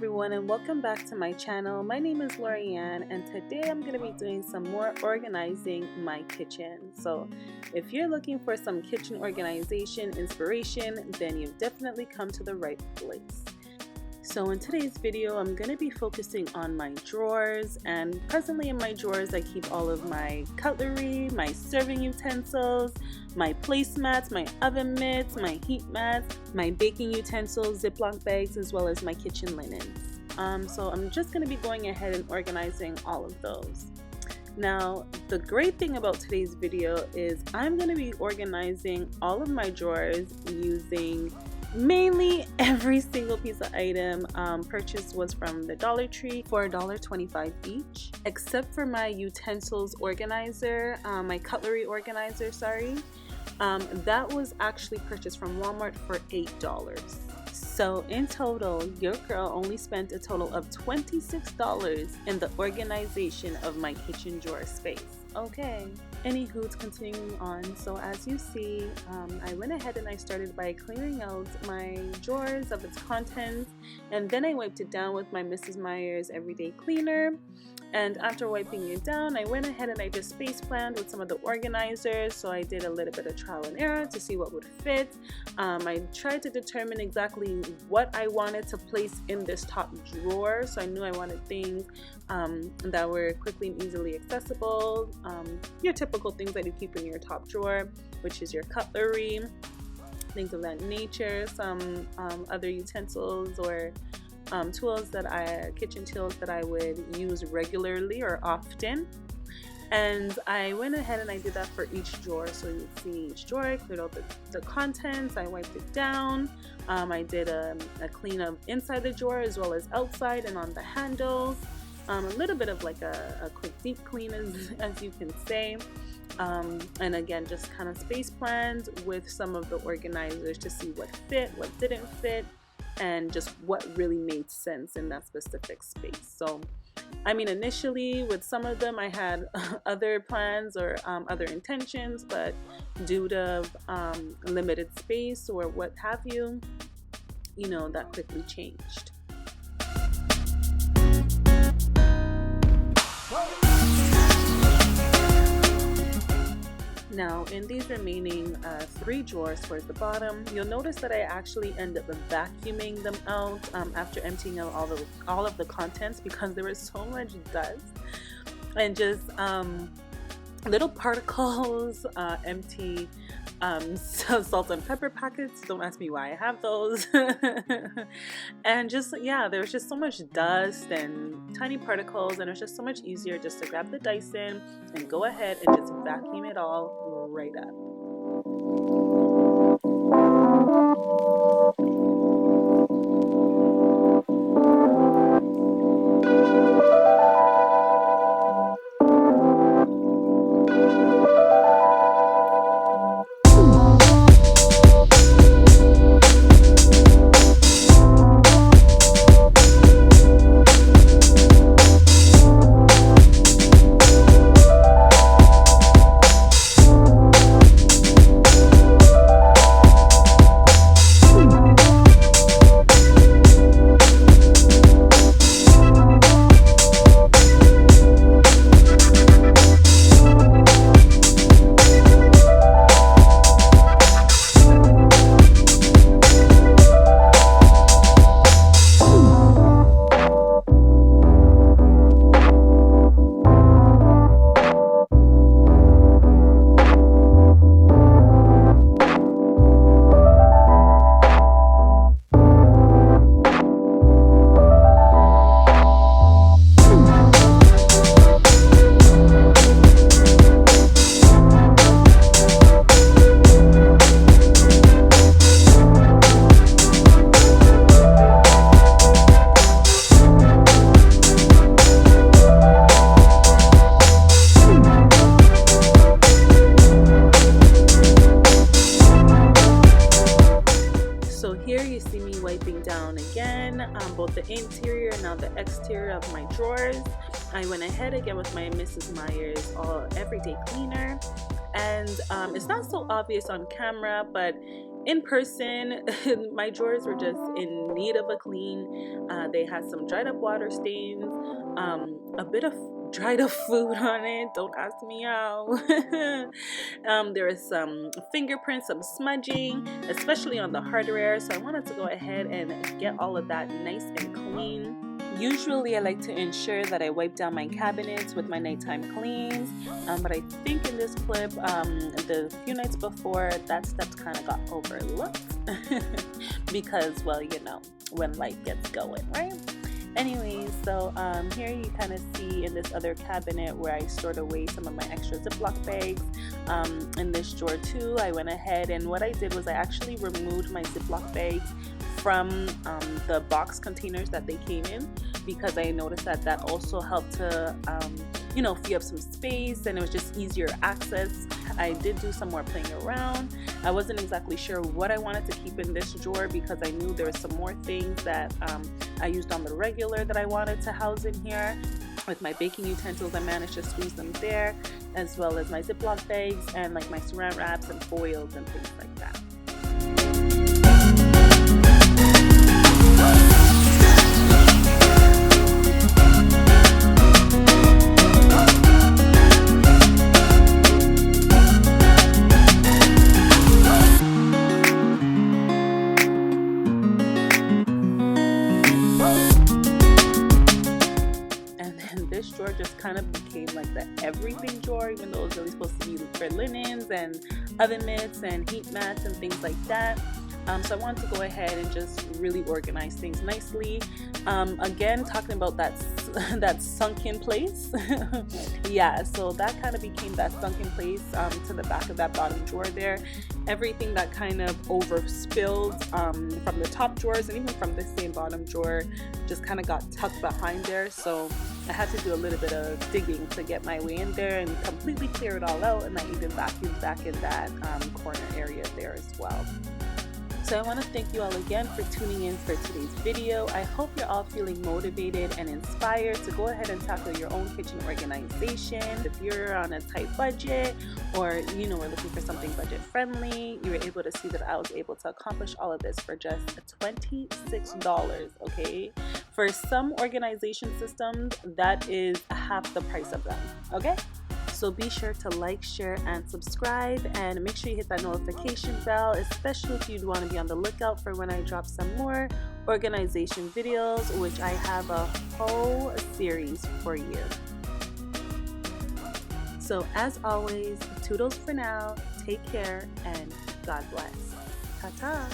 everyone, and welcome back to my channel. My name is Lorianne, and today I'm going to be doing some more organizing my kitchen. So if you're looking for some kitchen organization inspiration, then you've definitely come to the right place. So in today's video, I'm going to be focusing on my drawers, and presently in my drawers I keep all of my cutlery, my serving utensils, my placemats, my oven mitts, my heat mats, my baking utensils, Ziploc bags, as well as my kitchen linens. So I'm just going to be going ahead and organizing all of those. Now, the great thing about today's video is I'm going to be organizing all of my drawers using mainly every single piece of item purchased was from the Dollar Tree for $1.25 each, except for my utensils organizer, my cutlery organizer, sorry. That was actually purchased from Walmart for $8. So in total, your girl only spent a total of $26 in the organization of my kitchen drawer space. Okay, anywho, continuing on. So as you see, I went ahead and I started by clearing out my drawers of its contents, and then I wiped it down with my Mrs. Meyer's Everyday Cleaner. And after wiping it down, I went ahead and I just space planned with some of the organizers. So I did a little bit of trial and error to see what would fit. I tried to determine exactly what I wanted to place in this top drawer. So I knew I wanted things that were quickly and easily accessible. Your typical things that you keep in your top drawer, which is your cutlery, things of that nature, some other utensils or kitchen tools that I would use regularly or often. And I went ahead and I did that for each drawer. So you see each drawer, I cleared out the contents, I wiped it down. I did a clean up inside the drawer as well as outside and on the handles. A little bit of like a quick deep clean as you can say. And again, just kind of space planned with some of the organizers to see what fit, what didn't fit, and just what really made sense in that specific space. So I mean, initially with some of them I had other plans or other intentions, but due to limited space or what have you, that quickly changed. Now, in these remaining 3 drawers towards the bottom, you'll notice that I actually end up vacuuming them out after emptying out all of the contents, because there was so much dust and just little particles, empty salt and pepper packets. Don't ask me why I have those. And just, yeah, there's just so much dust and tiny particles, and it's just so much easier just to grab the Dyson and go ahead and just vacuum it all right up. Both the interior and now the exterior of my drawers. I went ahead again with my Mrs. Meyer's Everyday Cleaner, and it's not so obvious on camera, but in person, my drawers were just in need of a clean. They had some dried up water stains, a bit of dried up food on it. Don't ask me how. There was some fingerprints, some smudging, especially on the hardware. So I wanted to go ahead and get all of that nice and clean. Usually I like to ensure that I wipe down my cabinets with my nighttime cleans, but I think in this clip, the few nights before, that step kind of got overlooked because, well, you know, when light gets going, right? Anyways, so here you kind of see in this other cabinet where I stored away some of my extra Ziploc bags. In this drawer too, I went ahead and what I did was I actually removed my Ziploc bags from the box containers that they came in, because I noticed that that also helped to you know, free up some space, and it was just easier access. I did do some more playing around. I wasn't exactly sure what I wanted to keep in this drawer because I knew there were some more things that I used on the regular that I wanted to house in here. With my baking utensils, I managed to squeeze them there, as well as my Ziploc bags and like my saran wraps and foils and things like that. This drawer just kind of became like the everything drawer, even though it was really supposed to be for linens and oven mitts and heat mats and things like that. So I wanted to go ahead and just really organize things nicely. Again, talking about that sunken place. Yeah, so that kind of became that sunken place to the back of that bottom drawer there. Everything that kind of overspilled from the top drawers and even from the same bottom drawer just kind of got tucked behind there. So I had to do a little bit of digging to get my way in there and completely clear it all out, and I even vacuumed back in that corner area there as well. So I want to thank you all again for tuning in for today's video. I hope you're all feeling motivated and inspired to go ahead and tackle your own kitchen organization. If you're on a tight budget, or you know, we're looking for something budget friendly, you were able to see that I was able to accomplish all of this for just $26, okay? For some organization systems, that is half the price of them, okay? So be sure to like, share, and subscribe, and make sure you hit that notification bell, especially if you'd want to be on the lookout for when I drop some more organization videos, which I have a whole series for you. So as always, toodles for now, take care, and God bless. Ta-ta!